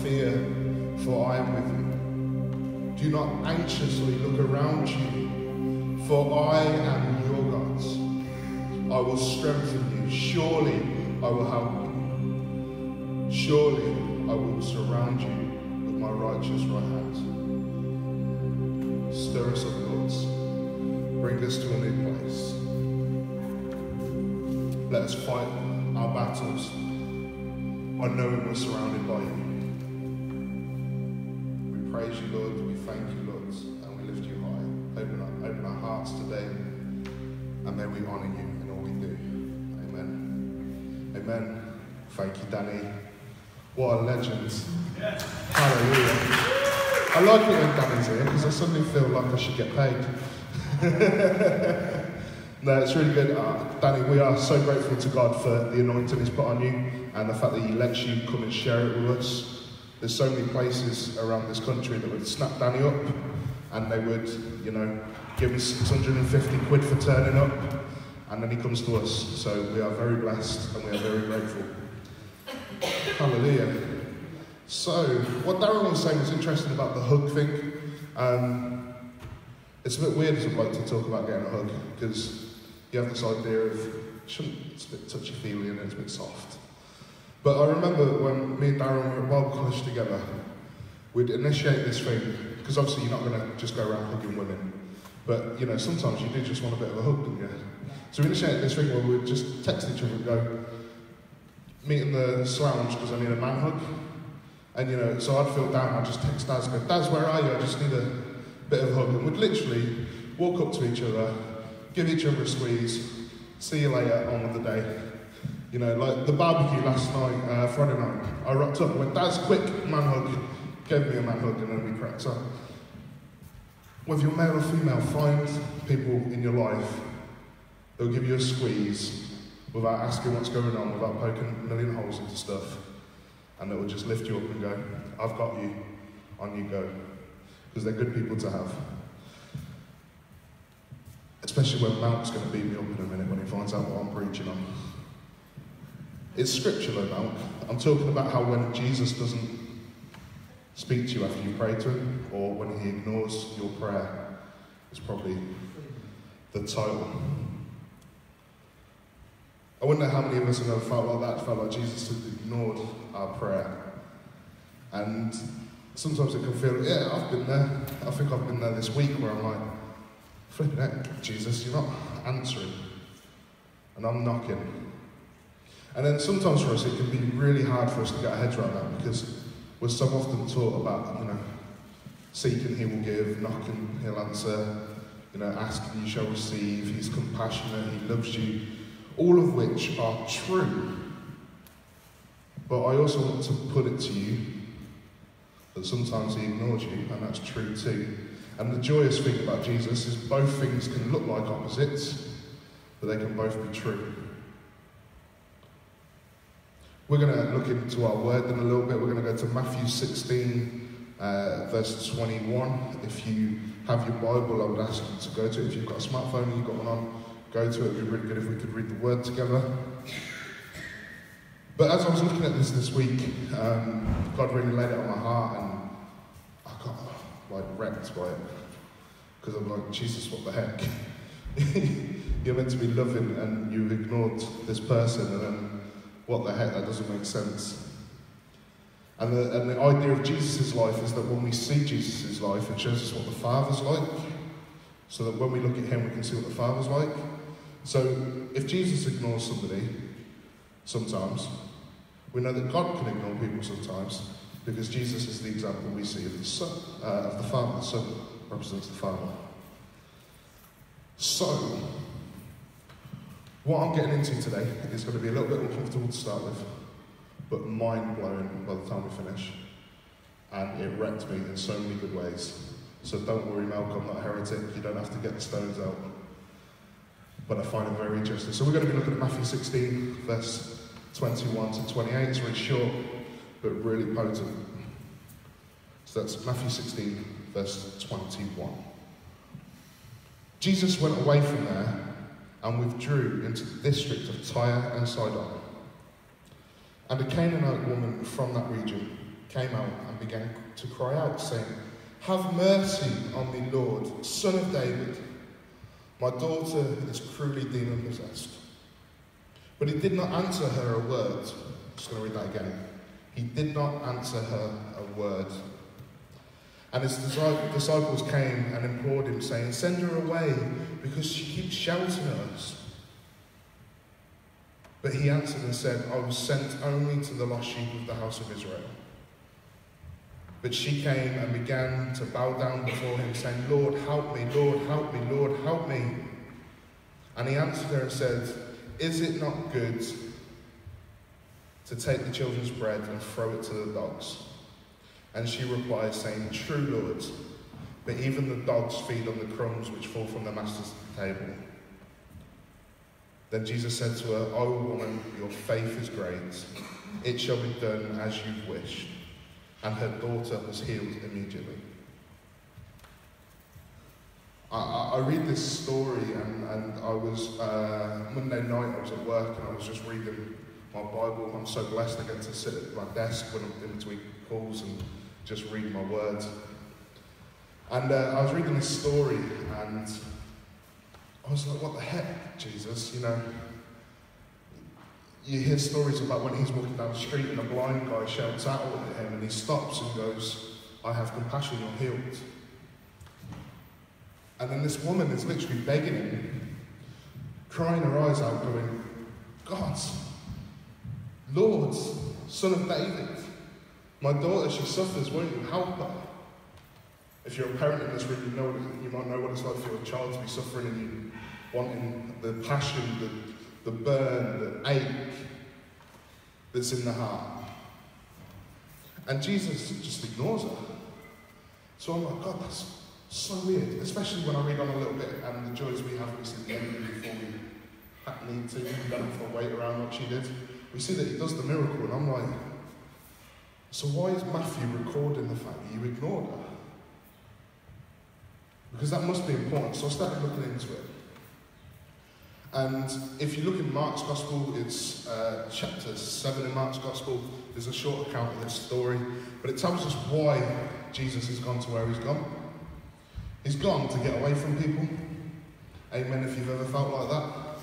fear, for I am with you. Do not anxiously look around you, for I am your God. I will strengthen you. Surely I will help you. Surely I will surround you with my righteous right hand. Stir us up, Lord. Bring us to a new place. Let us fight our battles by knowing we're surrounded by you. We praise you, Lord. We thank you, Lord, and we lift you high. Open our hearts today, and may we honour you in all we do. Amen. Amen. Thank you, Danny. What a legend. Yes. Hallelujah. I like it when Danny's here because I suddenly feel like I should get paid. No, it's really good. Danny, we are so grateful to God for the anointing He's put on you and the fact that He lets you come and share it with us. There's so many places around this country that would snap Danny up and they would, give him 650 quid for turning up, and then he comes to us. So we are very blessed and we are very grateful. Hallelujah. So, what Darren was saying was interesting about the hug thing. It's a bit weird as a bloke to talk about getting a hug, because you have this idea of, it's a bit touchy-feely and it's a bit soft. But I remember when me and Darren were at Bible college together, we'd initiate this thing, because obviously you're not going to just go around hugging women, but sometimes you do just want a bit of a hug, don't you? So we initiated this thing where we'd just text each other and go, meet in the lounge because I need a man hug. And so I'd feel down, I'd just text Daz, go, Daz, where are you? I just need a bit of a hug. And we'd literally walk up to each other, give each other a squeeze, see you later, on with the day. Like the barbecue last night, Friday night, I rocked up, went, Daz, quick, man hug, gave me a man hug, and then we cracked up. Whether you're male or female, find people in your life that'll give you a squeeze without asking what's going on, without poking a million holes into stuff. And it will just lift you up and go, I've got you, on you go. Because they're good people to have. Especially when Malk's going to beat me up in a minute when he finds out what I'm preaching on. It's scriptural, Malk. I'm talking about how when Jesus doesn't speak to you after you pray to him, or when he ignores your prayer, is probably the title. I wonder how many of us have ever felt like that, felt like Jesus had ignored our prayer. And sometimes it can feel, yeah, I've been there. I think I've been there this week where I'm like, flipping heck, Jesus, you're not answering. And I'm knocking. And then sometimes for us it can be really hard for us to get our heads around that, because we're so often taught about, seeking he will give, knocking he'll answer, asking you shall receive, he's compassionate, he loves you. All of which are true. But I also want to put it to you that sometimes he ignores you, and that's true too. And the joyous thing about Jesus is both things can look like opposites, but they can both be true. We're going to look into our word in a little bit. We're going to go to Matthew 16, verse 21. If you have your Bible, I would ask you to go to it. If you've got a smartphone and you've got one on, go to it. It would be really good if we could read the word together. But as I was looking at this week, God really laid it on my heart, and I got wrecked by it. Because I'm like, Jesus, what the heck? You're meant to be loving and you've ignored this person, and then what the heck, that doesn't make sense. And the idea of Jesus' life is that when we see Jesus' life, it shows us what the Father's like, so that when we look at him, we can see what the Father's like. So if Jesus ignores somebody sometimes, we know that God can ignore people sometimes, because Jesus is the example we see of the Son, of the Father. The Son represents the Father. So, what I'm getting into today is going to be a little bit uncomfortable to start with, but mind-blowing by the time we finish. And it wrecked me in so many good ways. So don't worry, Malcolm, I'm not a heretic. You don't have to get the stones out. But I find it very interesting. So we're going to be looking at Matthew 16, verse 21 to 28. It's really short, but really potent. So that's Matthew 16, verse 21. Jesus went away from there and withdrew into the district of Tyre and Sidon. And a Canaanite woman from that region came out and began to cry out, saying, "Have mercy on me, Lord, Son of David. My daughter is cruelly demon-possessed." But he did not answer her a word. I'm just going to read that again. He did not answer her a word. And his disciples came and implored him, saying, "Send her away, because she keeps shouting at us." But he answered and said, "I was sent only to the lost sheep of the house of Israel." But she came and began to bow down before him, saying, "Lord, help me, Lord, help me, Lord, help me." And he answered her and said, "Is it not good to take the children's bread and throw it to the dogs?" And she replied, saying, "True, Lord, but even the dogs feed on the crumbs which fall from their master's table." Then Jesus said to her, "O woman, your faith is great. It shall be done as you wish." And her daughter was healed immediately. I read this story, and I was, Monday night I was at work and I was just reading my Bible. I'm so blessed I get to sit at my desk when I'm in between calls and just read my words. And I was reading this story and I was like, what the heck, Jesus? You know, you hear stories about when he's walking down the street and a blind guy shouts out at him and he stops and goes, "I have compassion, you're healed." And then this woman is literally begging him, crying her eyes out, going, "God, Lord, Son of David, my daughter, she suffers, won't you help her?" If you're a parent in this room, you might know what it's like for your child to be suffering and you wanting the passion, the burn, the ache that's in the heart. And Jesus just ignores her. So I'm like, God, that's so weird, especially when I read on a little bit and the joys we have, we see the enemy before we need to. We don't have to wait around like she did. We see that he does the miracle, and I'm like, so why is Matthew recording the fact that you ignored her? Because that must be important. So I started looking into it. And if you look in Mark's Gospel, it's chapter 7 in Mark's Gospel. There's a short account of this story, but it tells us why Jesus has gone to where he's gone. He's gone to get away from people. Amen, if you've ever felt like that.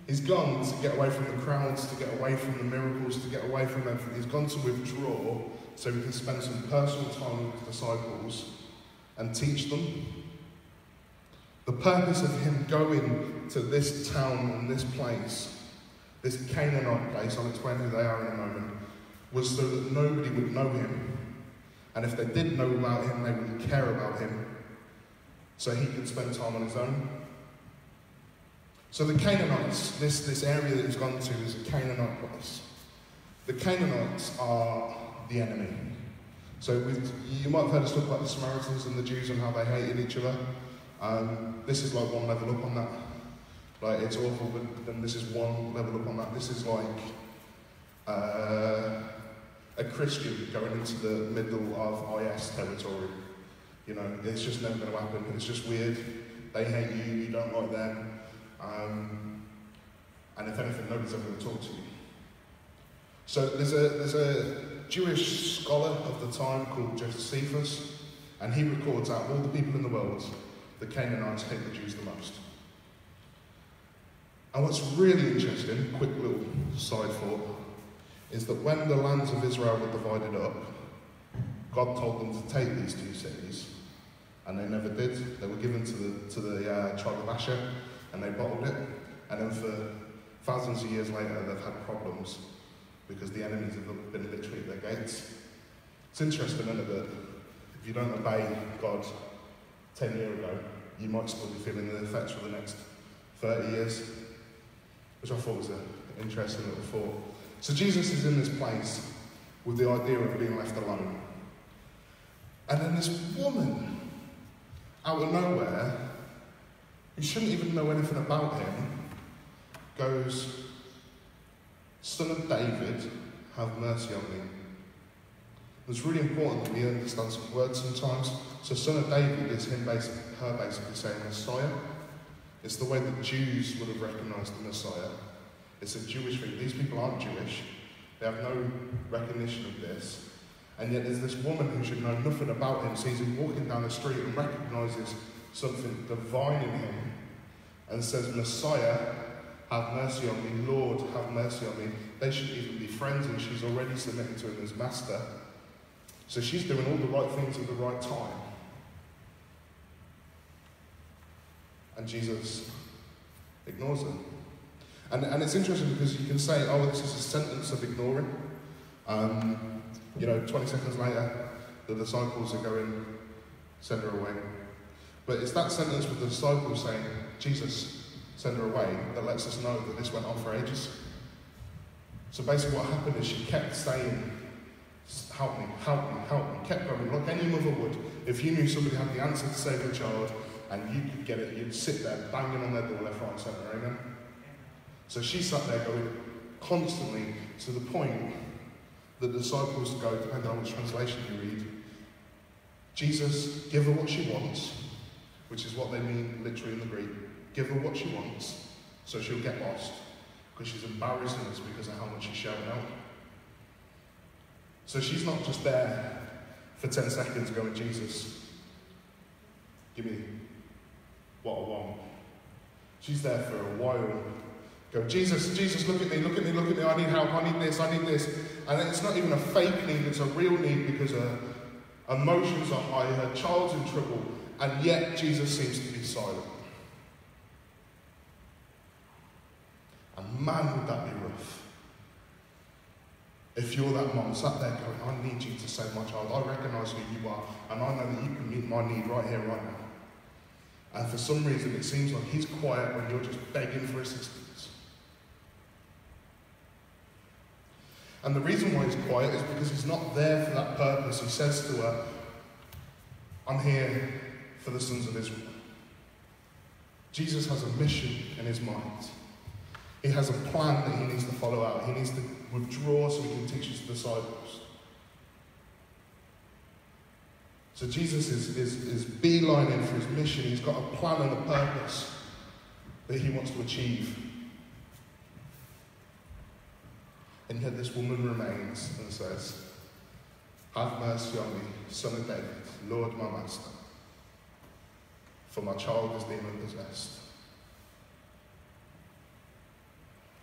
He's gone to get away from the crowds, to get away from the miracles, to get away from everything. He's gone to withdraw so he can spend some personal time with his disciples and teach them. The purpose of him going to this town and this place, this Canaanite place, I'll explain who they are in a moment, was so that nobody would know him. And if they did know about him, they wouldn't care about him. So he could spend time on his own. So the Canaanites, this area that he's gone to is a Canaanite place. The Canaanites are the enemy. So you might have heard us talk about the Samaritans and the Jews and how they hated each other. This is like one level up on that. Like, it's awful, but then this is one level up on that. This is like a Christian going into the middle of IS territory. You know, it's just never going to happen. It's just weird. They hate you, you don't like them. And if anything, nobody's ever going to talk to you. So there's a Jewish scholar of the time called Josephus, and he records out all the people in the world, the Canaanites hate the Jews the most. And what's really interesting, quick little side thought, is that when the lands of Israel were divided up, God told them to take these two cities, and they never did. They were given to the tribe of Asher, and they bottled it. And then for thousands of years later, they've had problems because the enemies have been literally at their gates. It's interesting, isn't it, that if you don't obey God 10 years ago, you might still be feeling the effects for the next 30 years, which I thought was an interesting little thought. So Jesus is in this place with the idea of being left alone. And then this woman, out of nowhere, who shouldn't even know anything about him, goes, "Son of David, have mercy on me." It's really important that we understand some words sometimes. So Son of David is her basically saying Messiah. It's the way that Jews would have recognised the Messiah. It's a Jewish thing. These people aren't Jewish. They have no recognition of this. And yet there's this woman who should know nothing about him, sees him walking down the street and recognises something divine in him and says, Messiah, have mercy on me. Lord, have mercy on me. They shouldn't even be friends, and she's already submitted to him as master. So she's doing all the right things at the right time. And Jesus ignores her. And it's interesting because you can say, oh, this is a sentence of ignoring. 20 seconds later, the disciples are going, send her away. But it's that sentence with the disciples saying, Jesus, send her away, that lets us know that this went on for ages. So basically what happened is she kept saying, help me, help me, help me, kept going, like any mother would. If you knew somebody had the answer to save their child, and you could get it, you'd sit there banging on their door left, right, and centre, amen? So she sat there going constantly to the point that the disciples go, depending on which translation you read, Jesus, give her what she wants, which is what they mean literally in the Greek. Give her what she wants, so she'll get lost, because she's embarrassing us because of how much she's shouting out. So she's not just there for 10 seconds going, Jesus, give me what I want. She's there for a while. Go, Jesus, Jesus, look at me, look at me, look at me, I need help, I need this, I need this. And it's not even a fake need, it's a real need because her emotions are high, her child's in trouble, and yet Jesus seems to be silent. And man, would that be rough. If you're that mom sat there going, I need you to save my child, I recognise who you are, and I know that you can meet my need right here, right now. And for some reason it seems like he's quiet when you're just begging for assistance. And the reason why he's quiet is because he's not there for that purpose. He says to her, I'm here for the sons of Israel. Jesus has a mission in his mind. He has a plan that he needs to follow out. He needs to withdraw so he can teach his disciples. So Jesus is beelining for his mission. He's got a plan and a purpose that he wants to achieve. And yet this woman remains and says, have mercy on me, son of David, Lord my master, for my child is demon-possessed.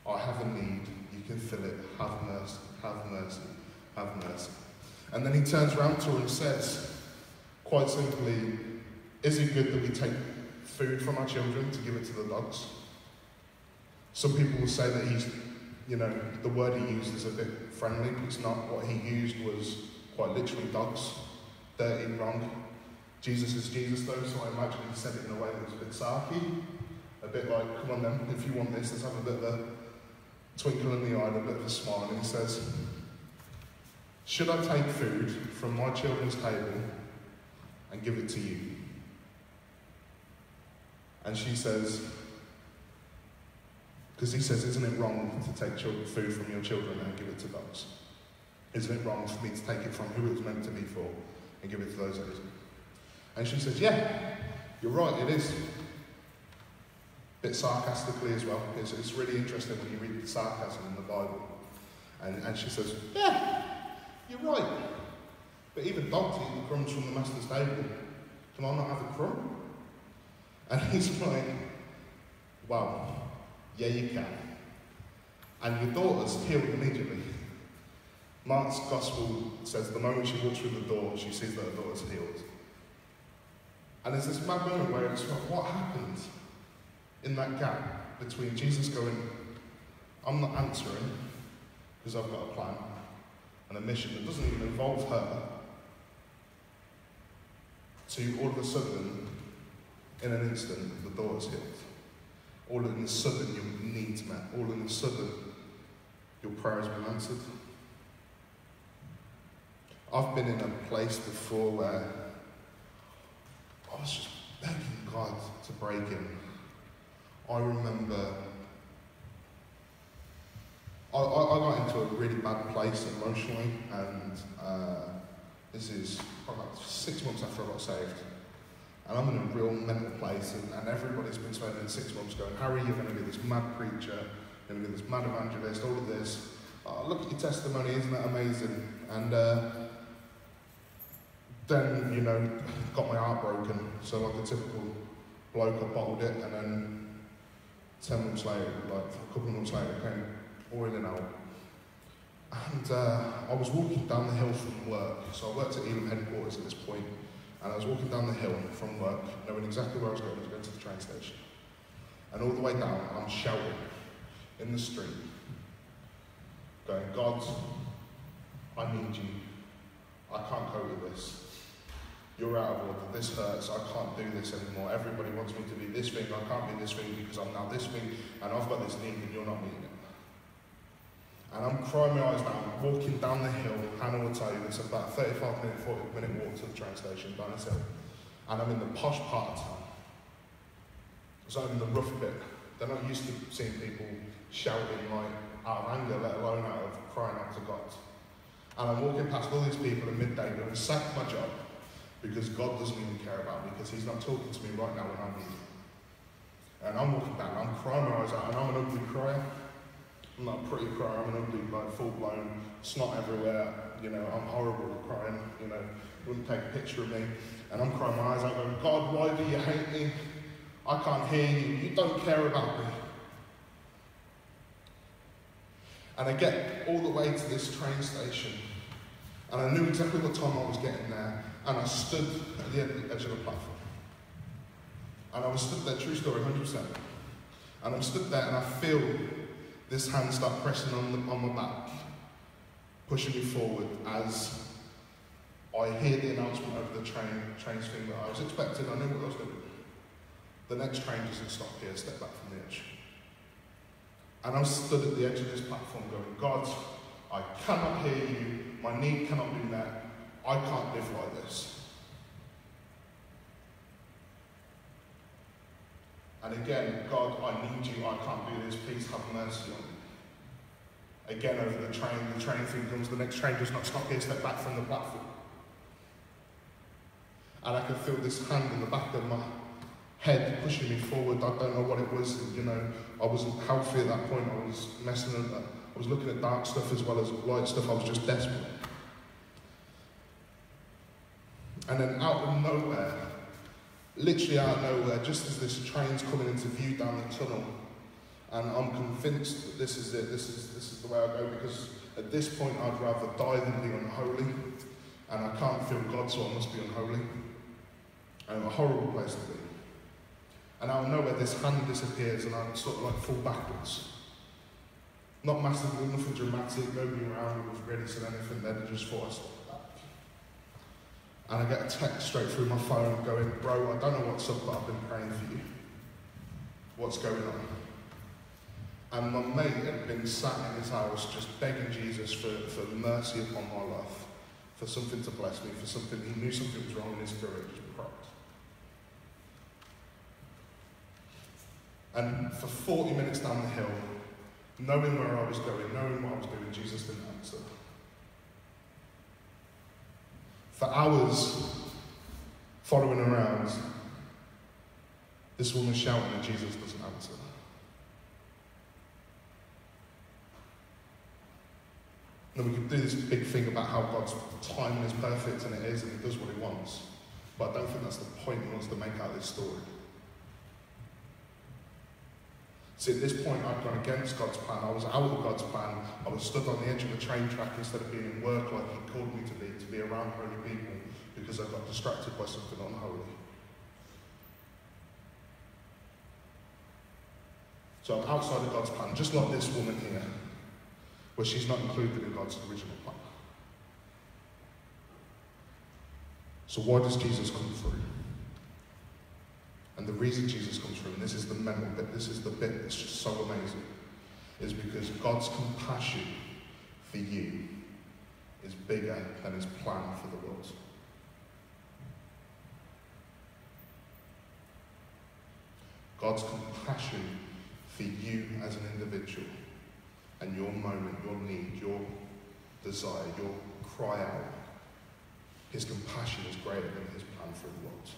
I have a need, you can fill it, have mercy, have mercy, have mercy. And then he turns around to her and says, quite simply, is it good that we take food from our children to give it to the dogs? Some people will say that he's, the word he used is a bit friendly, but it's not. What he used was quite literally dogs, dirty, wrong. Jesus is Jesus though, so I imagine he said it in a way that was a bit sarky, a bit like, come on then, if you want this, let's have a bit of a twinkle in the eye and a bit of a smile. And he says, should I take food from my children's table and give it to you? And she says, because he says, isn't it wrong to take food from your children and give it to dogs? Isn't it wrong for me to take it from who it was meant to be for and give it to those that isn't? And she says, yeah, you're right, it is. A bit sarcastically as well. It's really interesting when you read the sarcasm in the Bible. And she says, yeah, you're right. But even dogs eat the crumbs from the master's table. Can I not have a crumb? And he's like, wow, yeah you can. And your daughter's healed immediately. Mark's gospel says the moment she walks through the door, she sees that her daughter's healed. And there's this mad moment where it's like, what happened in that gap between Jesus going, I'm not answering because I've got a plan and a mission that doesn't even involve her, to all of a sudden, in an instant, the daughter's healed. All of a sudden, your needs met. All of a sudden, your prayer has been answered. I've been in a place before where I was just begging God to break in. I remember I got into a really bad place emotionally, and this is probably about 6 months after I got saved. And I'm in a real mental place, and everybody's been spending 6 months going, Harry, you're going to be this mad preacher, you're going to be this mad evangelist, all of this. Oh, look at your testimony, isn't that amazing? And Then, you know, got my heart broken. So like a typical bloke, I bottled it, and then 10 months later, like a couple of months later, it came boiling out. And I was walking down the hill from work. So I worked at Elim headquarters at this point, and I was walking down the hill from work, knowing exactly where I was going. I was going to the train station. And all the way down, I'm shouting in the street, going, God, I need you. I can't cope with this. You're out of order. This hurts. I can't do this anymore. Everybody wants me to be this thing. I can't be this thing because I'm now this thing, and I've got this need, and you're not meeting it. And I'm crying my eyes down, walking down the hill. Hannah will tell you it's about a 35-minute, 40-minute walk to the train station down this hill. And I'm in the posh part of town. So I'm in the rough bit. They're not used to seeing people shouting like out of anger, let alone out of crying out to God. And I'm walking past all these people at midday going, sack my job, because God doesn't even care about me, because he's not talking to me right now when I need him. And I'm walking down, I'm crying my eyes out, and I'm an ugly crier. I'm not a pretty crier, I'm an ugly, like, full-blown, snot everywhere, you know, I'm horrible at crying, you know, wouldn't take a picture of me. And I'm crying my eyes out going, God, why do you hate me? I can't hear you, you don't care about me. And I get all the way to this train station, and I knew exactly what time I was getting there, and I stood at the edge of the platform. And I was stood there, true story, 100%. And I'm stood there, and I feel this hand start pressing on my back, pushing me forward as I hear the announcement over the train's thing that I was expecting. I knew what I was doing. The next train doesn't stop here, step back from the edge. And I'm stood at the edge of this platform going, God, I cannot hear you, my need cannot be met, I can't live like this. And again, God, I need you, I can't do this, please have mercy on me. Again, over the train thing comes, the next train does not stop here, step back from the platform. And I can feel this hand in the back of my head pushing me forward. I don't know what it was, you know, I wasn't healthy at that point, I was messing up, I was looking at dark stuff as well as light stuff, I was just desperate. And then out of nowhere, literally out of nowhere, just as this train's coming into view down the tunnel, and I'm convinced that this is it, this is the way I go, because at this point I'd rather die than be unholy, and I can't feel God, so I must be unholy. And a horrible place to be. And out of nowhere, this hand disappears, and I sort of like fall backwards. Not massively, nothing dramatic, nobody around me was really said anything then, I just thought I stopped back. And I get a text straight through my phone going, bro, I don't know what's up, but I've been praying for you. What's going on? And my mate had been sat in his house just begging Jesus for mercy upon my life, for something to bless me, for something, he knew something was wrong in his spirit, just cried. And for 40 minutes down the hill, knowing where I was going, knowing what I was doing, Jesus didn't answer. For hours following around, this woman shouting and Jesus doesn't answer. Now we could do this big thing about how God's timing is perfect, and it is, and he does what he wants. But I don't think that's the point he wants to make out of this story. See, at this point, I'd gone against God's plan. I was out of God's plan. I was stood on the edge of a train track instead of being in work like he called me to be around holy people, because I got distracted by something unholy. So I'm outside of God's plan, just like this woman here, where she's not included in God's original plan. So why does Jesus come through? And the reason Jesus comes through, and this is the mental bit, this is the bit that's just so amazing, is because God's compassion for you is bigger than his plan for the world. God's compassion for you as an individual and your moment, your need, your desire, your cry out, his compassion is greater than his plan for the world.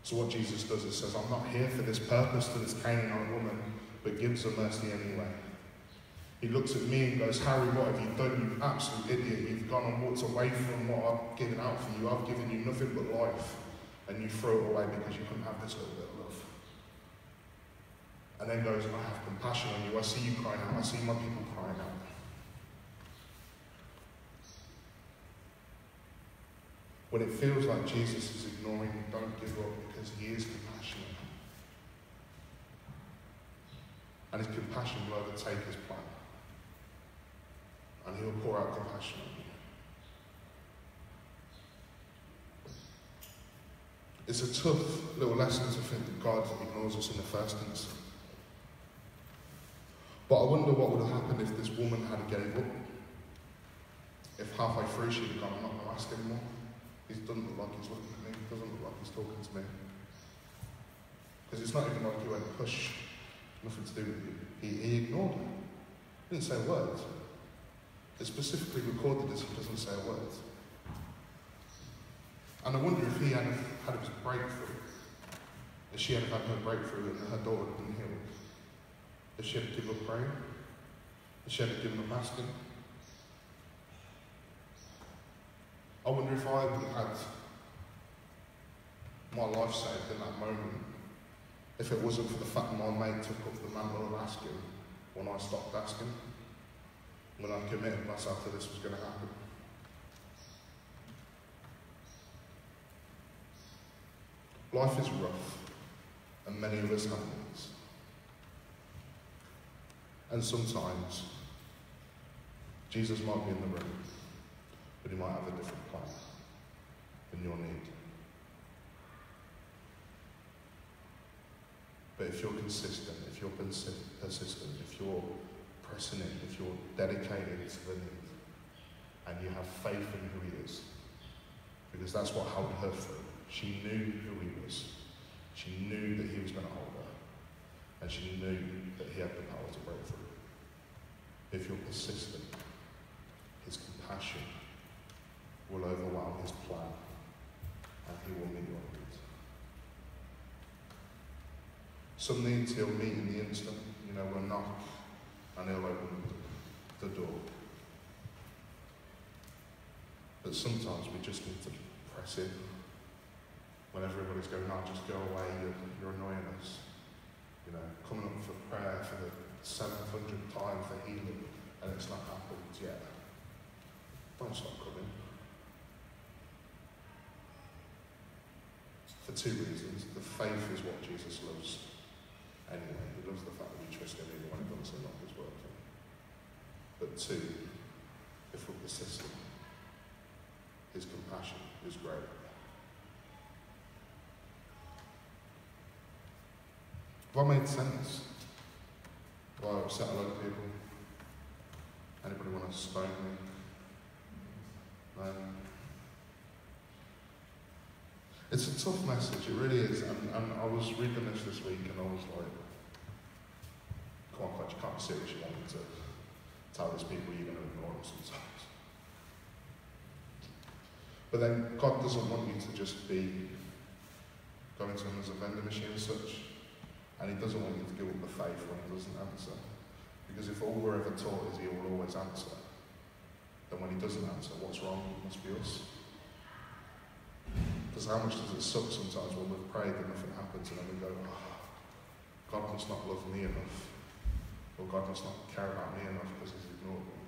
So what Jesus does is says, I'm not here for this purpose to this Canaanite woman, but gives her mercy anyway. He looks at me and goes, Harry, what have you done? You absolute idiot. You've gone and walked away from what I've given out for you. I've given you nothing but life. And you throw it away because you couldn't have this little bit of love. And then goes, I have compassion on you. I see you crying out. I see my people crying out. When it feels like Jesus is ignoring you, don't give up, because he is compassionate. And his compassion will overtake his plan. And he will pour out compassion on you. It's a tough little lesson to think that God ignores us in the first instance. But I wonder what would have happened if this woman had gave up. If halfway through she'd have gone, I'm not going to ask anymore. He doesn't look like he's looking at me. He doesn't look like he's talking to me. Because it's not even like he went, push, nothing to do with you. He ignored her. He didn't say a word. It's specifically recorded as he doesn't say a word. And I wonder if he had his breakthrough, if she had had her breakthrough and her daughter had been healed, if she had given up praying, if she had given up asking. I wonder if I would have had my life saved in that moment, if it wasn't for the fact that my mate took up the mantle of asking when I stopped asking, when I committed myself that this was going to happen. Life is rough, and many of us have needs. And sometimes, Jesus might be in the room, but he might have a different plan than your need. But if you're consistent, if you're persistent, if you're pressing in, if you're dedicated to the need, and you have faith in who he is, because that's what held her through. She knew who he was. She knew that he was going to hold her. And she knew that he had the power to break through. If you're persistent, his compassion will overwhelm his plan, and he will meet your needs. Some needs he'll meet in the instant. We'll knock and he'll open the door. But sometimes we just need to press in. When everybody's going, no, just go away, you're annoying us. Coming up for prayer for the 700th time for healing, and it's not happened yet. Don't stop coming. For two reasons. The faith is what Jesus loves. Anyway, he loves the fact that we trust him even when it doesn't seem like it's working. But two, if we're persistent, his compassion is great. Have I made sense? Have I upset a lot of people? Anybody want to stone me? No? It's a tough message, it really is. And I was reading this week and I was like, come on, God, you can't be serious. You want me to tell these people you're going to ignore them sometimes. But then God doesn't want you to just be going to him as a vending machine as such. And he doesn't want you to give up the faith when he doesn't answer. Because if all we're ever taught is he will always answer, then when he doesn't answer, what's wrong? It must be us. Because how much does it suck sometimes when we've prayed and nothing happens and then we go, oh, God must not love me enough. Or God must not care about me enough because he's ignored me.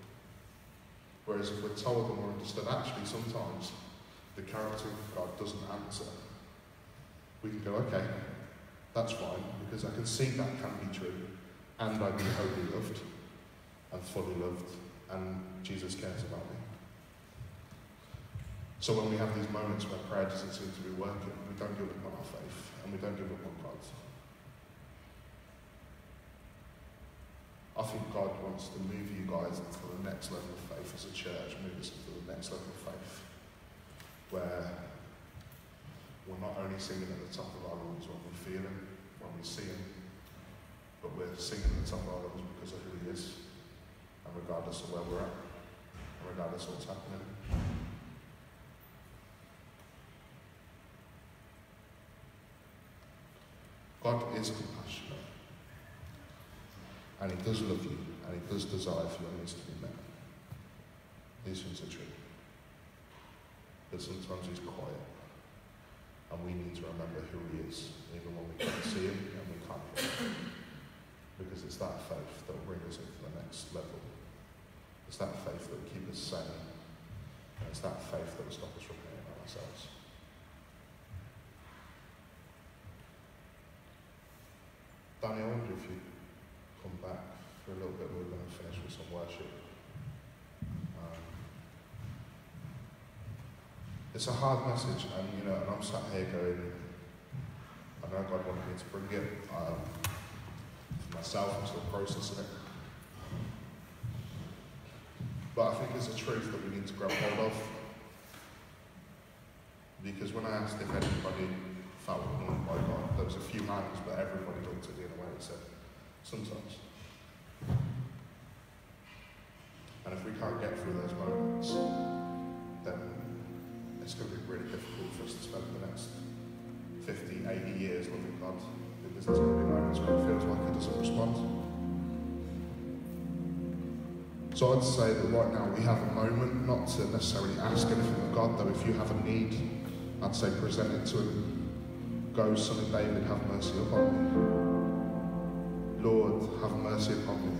Whereas if we're told and we're understood, actually sometimes the character of God doesn't answer, we can go, okay, that's fine, because I can see that can be true, and I be wholly loved, and fully loved, and Jesus cares about me. So when we have these moments where prayer doesn't seem to be working, we don't give up on our faith, and we don't give up on God. I think God wants to move you guys into the next level of faith as a church, move us into the next level of faith, where we're not only singing at the top of our lungs when we feel him, when we see him, but we're singing at the top of our lungs because of who he is, and regardless of where we're at, and regardless of what's happening. God is compassionate, and he does love you. and he does desire for your needs to be met. These things are true. But sometimes he's quiet, and we need to remember who he is, even when we can't see him and we can't hear him. Because it's that faith that will bring us into the next level. It's that faith that will keep us sane, and it's that faith that will stop us from hating on ourselves. Danny, I wonder if you'd come back for a little bit. We're going to finish with some worship. It's a hard message, and and I'm sat here going, I know God wanted me to bring it. For myself, I'm still processing it. But I think it's a truth that we need to grab hold of. Because when I asked if anybody felt ignored by God, there was a few hands, but everybody looked at me in a way and said, sometimes. And if we can't get through those moments, then it's going to be really difficult for us to spend the next 50, 80 years loving God, because there's going to be moments where it feels like he doesn't respond. So I'd say that right now we have a moment not to necessarily ask anything of God, though if you have a need, I'd say present it to him. Go, Son of David, have mercy upon me. Lord, have mercy upon me.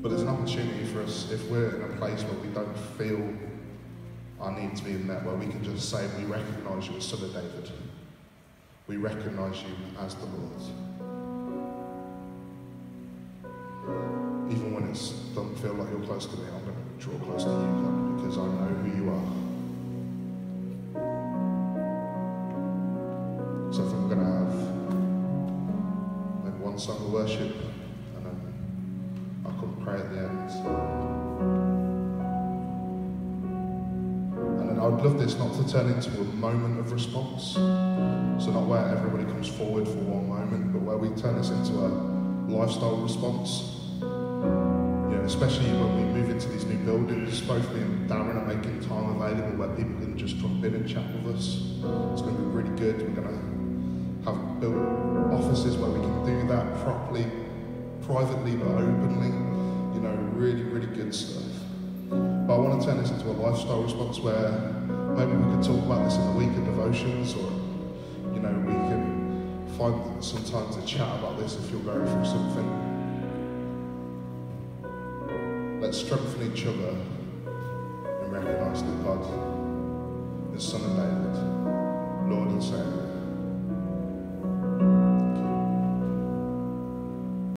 But there's an opportunity for us, if we're in a place where we don't feel our needs being met, where we can just say, we recognise you as Son of David. We recognise you as the Lord. Even when it doesn't feel like you're close to me, I'm going to draw close to you, God, because I know who you are. So I think we're going to have maybe one song of worship, and then I'll come pray at the end. And then I would love this not to turn into a moment of response. So not where everybody comes forward for one moment, but where we turn this into a lifestyle response. Especially when we move into these new buildings, both me and Darren are making time available where people can just drop in and chat with us. It's going to be really good. We're going to have built offices where we can do that properly, privately but openly. Really, really good stuff. But I want to turn this into a lifestyle response where maybe we could talk about this in the week of devotions, or we can find some time to chat about this if you're going through something. Let's strengthen each other and recognise that God is Son of David.